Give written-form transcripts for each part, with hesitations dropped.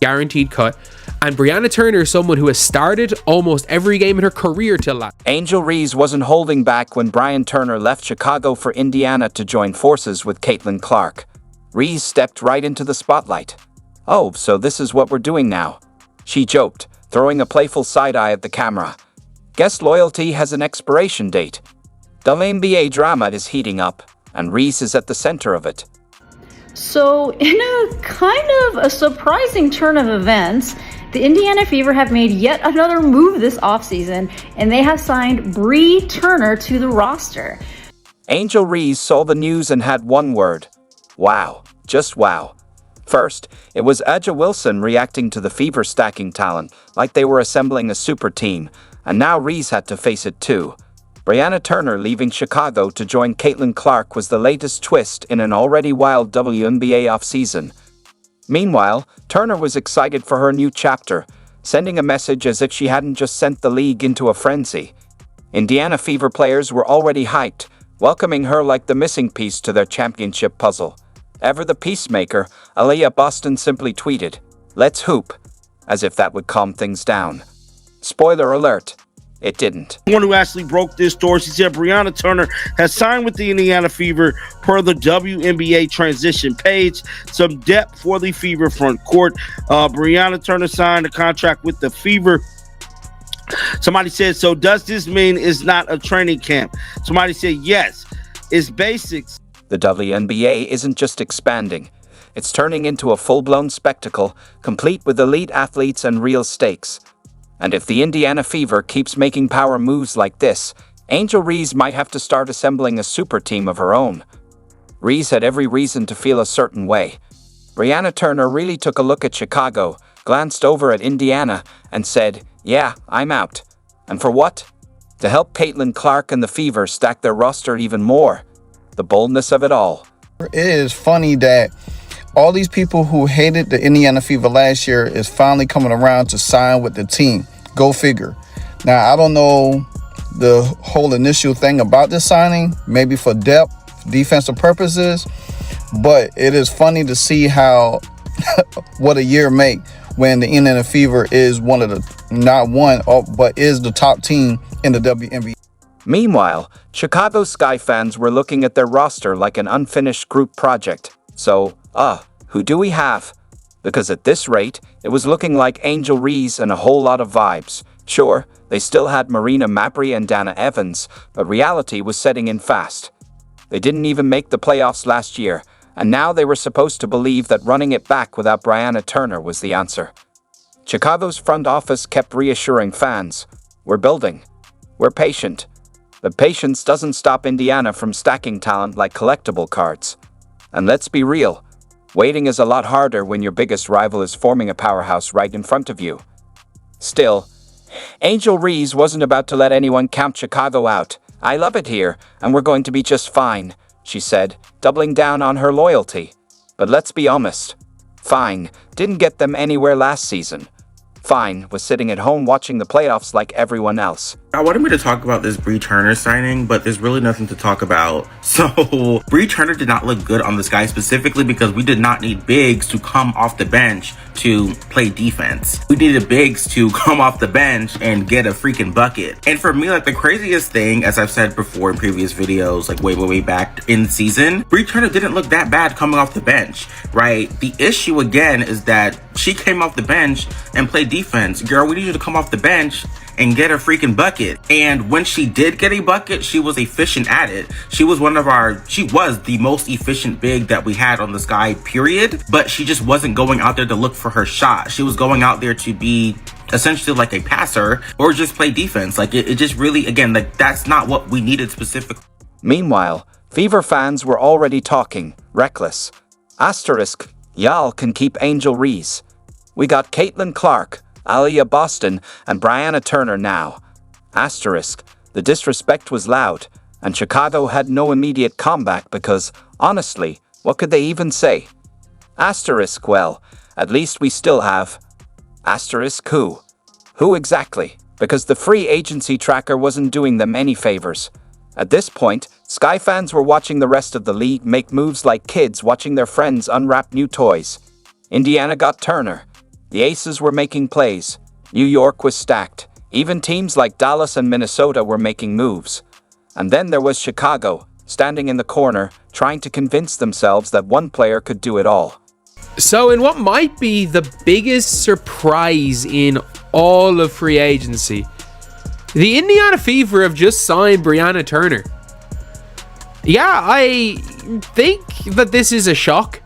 guaranteed cut. And Brianna Turner is someone who has started almost every game in her career till that. Angel Reese wasn't holding back when Brianna Turner left Chicago for Indiana to join forces with Caitlin Clark. Reese stepped right into the spotlight. "Oh, so this is what we're doing now," she joked, throwing a playful side-eye at the camera. "Guess loyalty has an expiration date." WNBA drama is heating up, and Reese is at the center of it. So, in a kind of a surprising turn of events, the Indiana Fever have made yet another move this offseason, and they have signed Bree Turner to the roster. Angel Reese saw the news and had one word. Wow. Just wow. First, it was Aja Wilson reacting to the Fever stacking talent like they were assembling a super team, and now Reese had to face it too. Brianna Turner leaving Chicago to join Caitlin Clark was the latest twist in an already wild WNBA offseason. Meanwhile, Turner was excited for her new chapter, sending a message as if she hadn't just sent the league into a frenzy. Indiana Fever players were already hyped, welcoming her like the missing piece to their championship puzzle. Ever the peacemaker, Aaliyah Boston simply tweeted, "Let's hoop," as if that would calm things down. Spoiler alert, it didn't. One who actually broke this story, she said Brianna Turner has signed with the Indiana Fever per the WNBA transition page. Some depth for the Fever front court. Brianna Turner signed a contract with the Fever. Somebody said, so does this mean it's not a training camp? Somebody said, yes, it's basics. The WNBA isn't just expanding. It's turning into a full-blown spectacle, complete with elite athletes and real stakes. And if the Indiana Fever keeps making power moves like this, Angel Reese might have to start assembling a super team of her own. Reese had every reason to feel a certain way. Brianna Turner really took a look at Chicago, glanced over at Indiana, and said, "Yeah, I'm out." And for what? To help Caitlin Clark and the Fever stack their roster even more. The boldness of it all. It is funny that all these people who hated the Indiana Fever last year is finally coming around to sign with the team. Go figure. Now, I don't know the whole initial thing about this signing, maybe for depth, defensive purposes, but it is funny to see how what a year make when the Indiana Fever is one of the, not one, but is the top team in the WNBA. Meanwhile, Chicago Sky fans were looking at their roster like an unfinished group project. So, who do we have? Because at this rate, it was looking like Angel Reese and a whole lot of vibes. Sure, they still had Marina Mabrey and Dana Evans, but reality was setting in fast. They didn't even make the playoffs last year, and now they were supposed to believe that running it back without Brianna Turner was the answer. Chicago's front office kept reassuring fans, "We're building. We're patient." But patience doesn't stop Indiana from stacking talent like collectible cards. And let's be real, waiting is a lot harder when your biggest rival is forming a powerhouse right in front of you. Still, Angel Reese wasn't about to let anyone count Chicago out. "I love it here, and we're going to be just fine," she said, doubling down on her loyalty. But let's be honest. Fine didn't get them anywhere last season. Fine was sitting at home watching the playoffs like everyone else. I wanted me to talk about this Bree Turner signing, but there's really nothing to talk about. So, Bree Turner did not look good on this guy, specifically because we did not need bigs to come off the bench to play defense. We needed bigs to come off the bench and get a freaking bucket. And for me, like, the craziest thing, as I've said before in previous videos, like way back in season, Bree Turner didn't look that bad coming off the bench, right? The issue again is that she came off the bench and played defense. Girl, we need you to come off the bench and get a freaking bucket. And when she did get a bucket, she was efficient at it. She was the most efficient big that we had on the Sky, period. But she just wasn't going out there to look for her shot. She was going out there to be essentially like a passer or just play defense. Like it just really, again, like that's not what we needed specifically. Meanwhile, Fever fans were already talking, reckless. Asterisk, y'all can keep Angel Reese. We got Caitlin Clark, Aaliyah Boston, and Brianna Turner now. Asterisk, the disrespect was loud, and Chicago had no immediate comeback because, honestly, what could they even say? Asterisk, well, at least we still have. Asterisk who? Who exactly? Because the free agency tracker wasn't doing them any favors. At this point, Sky fans were watching the rest of the league make moves like kids watching their friends unwrap new toys. Indiana got Turner. The Aces were making plays. New York was stacked. Even teams like Dallas and Minnesota were making moves. And then there was Chicago, standing in the corner, trying to convince themselves that one player could do it all. So in what might be the biggest surprise in all of free agency, the Indiana Fever have just signed Brianna Turner. Yeah, I think that this is a shock.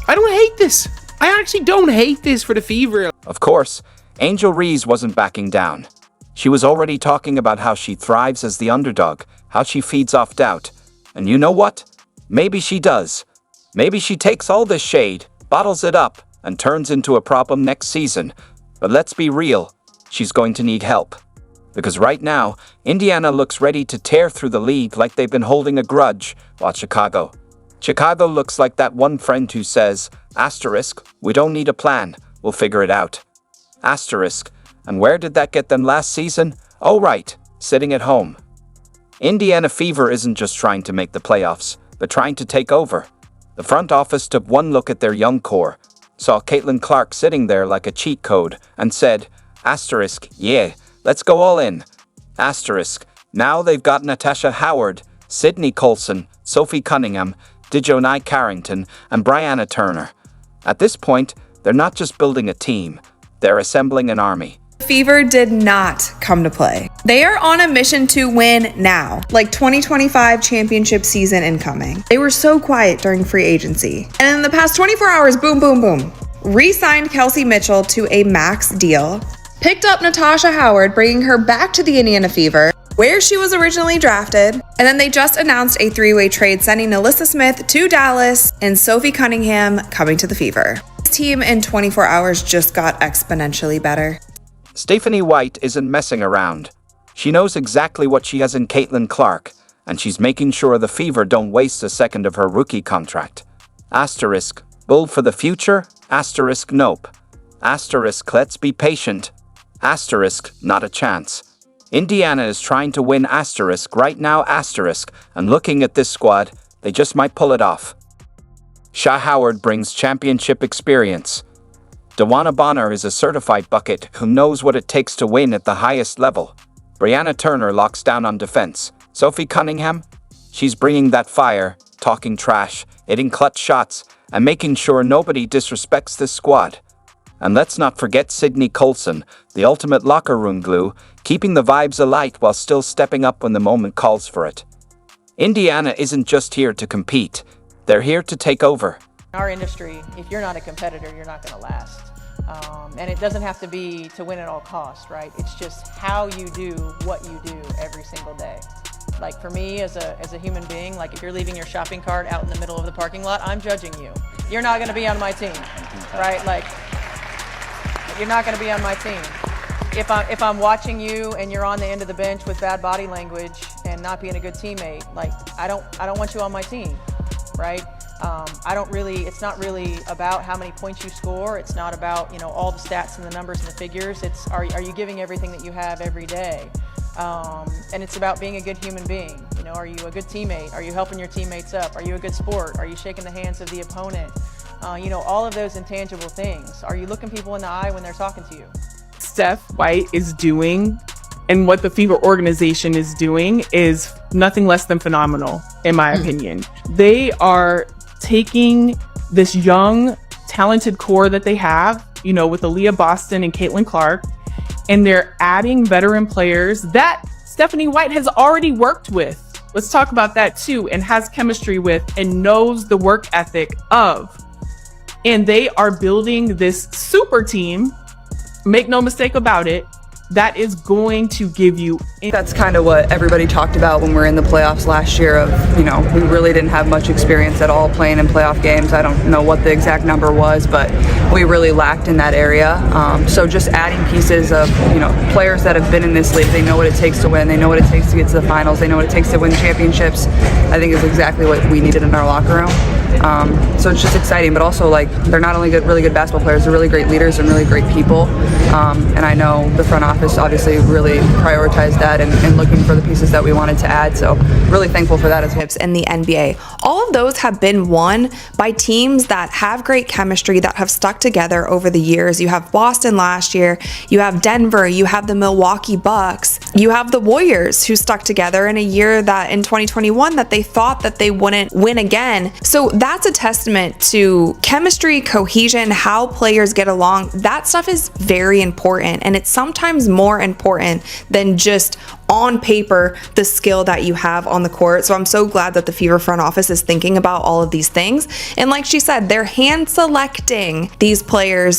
I don't hate this. I actually don't hate this for the Fever. Of course, Angel Reese wasn't backing down. She was already talking about how she thrives as the underdog, how she feeds off doubt. And you know what? Maybe she does. Maybe she takes all this shade, bottles it up, and turns into a problem next season. But let's be real, she's going to need help. Because right now, Indiana looks ready to tear through the league like they've been holding a grudge, while Chicago looks like that one friend who says, asterisk, we don't need a plan, we'll figure it out. Asterisk, and where did that get them last season? Oh right, sitting at home. Indiana Fever isn't just trying to make the playoffs, but trying to take over. The front office took one look at their young core, saw Caitlin Clark sitting there like a cheat code, and said, asterisk, yeah, let's go all in. Asterisk, now they've got Natasha Howard, Sydney Colson, Sophie Cunningham, Dejonai Carrington, and Brianna Turner. At this point, they're not just building a team, they're assembling an army. Fever did not come to play. They are on a mission to win now, like 2025 championship season incoming. They were so quiet during free agency. And in the past 24 hours, boom, boom, boom. Re-signed Kelsey Mitchell to a max deal. Picked up Natasha Howard, bringing her back to the Indiana Fever, where she was originally drafted. And then they just announced a three-way trade sending Alyssa Smith to Dallas and Sophie Cunningham coming to the Fever. This team in 24 hours just got exponentially better. Stephanie White isn't messing around. She knows exactly what she has in Caitlin Clark, and she's making sure the Fever don't waste a second of her rookie contract. Asterisk, bull for the future? Asterisk, nope. Asterisk, let's be patient. Asterisk, not a chance. Indiana is trying to win asterisk right now asterisk, and looking at this squad, they just might pull it off. Sha Howard brings championship experience. Dewana Bonner is a certified bucket who knows what it takes to win at the highest level. Brianna Turner locks down on defense. Sophie Cunningham? She's bringing that fire, talking trash, hitting clutch shots, and making sure nobody disrespects this squad. And let's not forget Sydney Colson, the ultimate locker room glue, keeping the vibes alight while still stepping up when the moment calls for it. Indiana isn't just here to compete, they're here to take over. In our industry, if you're not a competitor, you're not going to last. And it doesn't have to be to win at all costs, right? It's just how you do what you do every single day. Like for me as a human being, like if you're leaving your shopping cart out in the middle of the parking lot, I'm judging you. You're not going to be on my team, right? Like you're not going to be on my team. If I'm watching you and you're on the end of the bench with bad body language and not being a good teammate, like I don't want you on my team, right? It's not really about how many points you score. It's not about, all the stats and the numbers and the figures. It's, are you giving everything that you have every day? And it's about being a good human being. Are you a good teammate? Are you helping your teammates up? Are you a good sport? Are you shaking the hands of the opponent? All of those intangible things. Are you looking people in the eye when they're talking to you? Steph White is doing and what the Fever organization is doing is nothing less than phenomenal, in my opinion. They are taking this young, talented core that they have, with Aaliyah Boston and Caitlin Clark, and they're adding veteran players that Stephanie White has already worked with. Let's talk about that too, and has chemistry with and knows the work ethic of. And they are building this super team, make no mistake about it, that is going to give you. That's kind of what everybody talked about when we were in the playoffs last year of, we really didn't have much experience at all playing in playoff games. I don't know what the exact number was, but we really lacked in that area. So just adding pieces of, players that have been in this league, they know what it takes to win, they know what it takes to get to the finals, they know what it takes to win championships, I think is exactly what we needed in our locker room. So it's just exciting, but also like they're not only really good basketball players, they're really great leaders and really great people. And I know the front office obviously really prioritized that and looking for the pieces that we wanted to add. So really thankful for that as well. In the NBA, all of those have been won by teams that have great chemistry, that have stuck together over the years. You have Boston last year, you have Denver, you have the Milwaukee Bucks, you have the Warriors who stuck together in a year that in 2021 that they thought that they wouldn't win again. So that's a testament to chemistry, cohesion, how players get along. That stuff is very important, and it's sometimes more important than just on paper the skill that you have on the court. So I'm so glad that the Fever front office is thinking about all of these things. And like she said, they're hand selecting these players